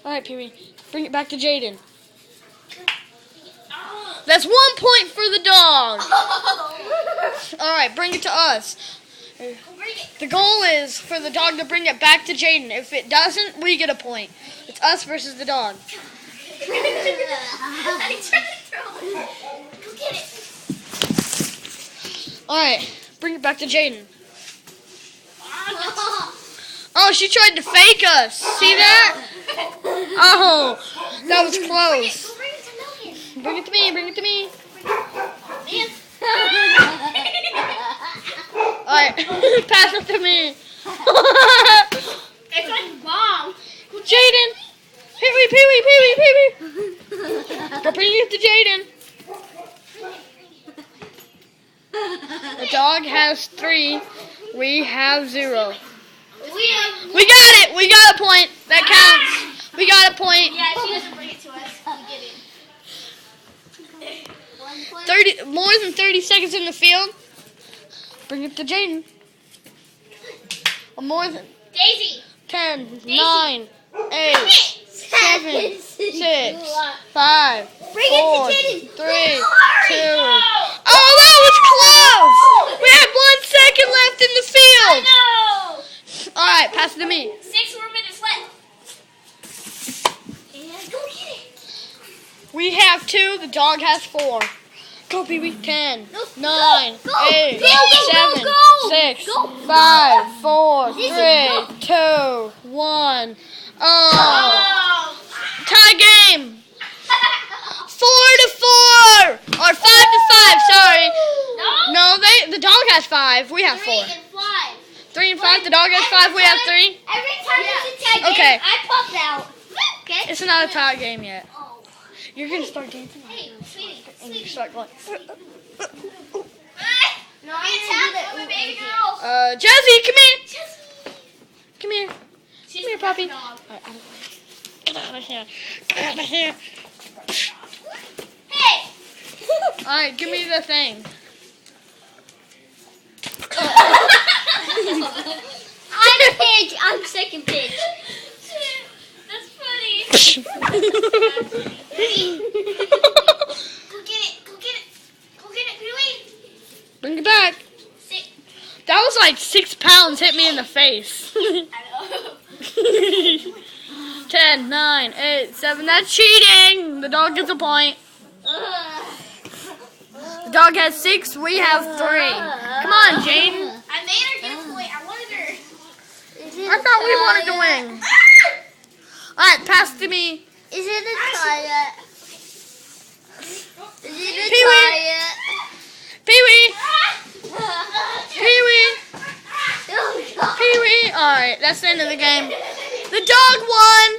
Alright, Pee-wee. Bring it back to Jaden. That's 1 point for the dog. Alright, bring it to us. The goal is for the dog to bring it back to Jaden. If it doesn't, we get a point. It's us versus the dog. Alright, bring it back to Jaden. Oh, she tried to fake us. See that? Oh, that was close. Bring it to me, bring it to me. Alright, pass it to me. It's like bomb. Jaden! Pee-wee, Pee-wee, Pee-wee, Pee-wee. Go bring it to Jaden. The dog has 3. We have 0. We got it! We got a point. That counts. We got a point. Yeah, she doesn't bring it to us. We get it. More than 30 seconds in the field. Bring it to Jaden. More than Daisy. 10, 9, 8, 7, 6, 5, 4, 3, 2. Oh, that was close! We had 1 second left in the field. No. All right, pass it to me. 6 more minutes left. And go get it. We have 2. The dog has 4. Go, Pee-wee. 10, 9, 8, 7, 6, 5, 4, 3, 2, 1. Oh, tie game. 4-4 or 5-5. Sorry. No, the dog has 5. We have 4. 3 and 5. 3 and 5. The dog has 5. We have 3. Every time it's a tie game, Okay. I pop out. Okay. It's not a tie game yet. Oh. You're gonna start dancing. Hey, sweetie. And you start going. No, I'm a baby girl. Jazzy, come here. Come here. She's Come here, puppy. dog. Alright, get out of here. Get out of here. Hey. Alright, give me the thing. I'm a pig. I'm second pig. That's funny. Go get it. Go get it. Go get it, Pee-wee. Bring it back. That was like 6 pounds hit me in the face. I know. 10, 9, 8, 7. That's cheating. The dog gets a point. The dog has 6. We have 3. Come on, Jaden. I made her get a point. I wanted her. I thought we wanted to win. Alright, pass to me. Is it a tie? Is it a Pee-wee. tie? Pee-wee. Pee-wee. Pee-wee. Alright, that's the end of the game. The dog won.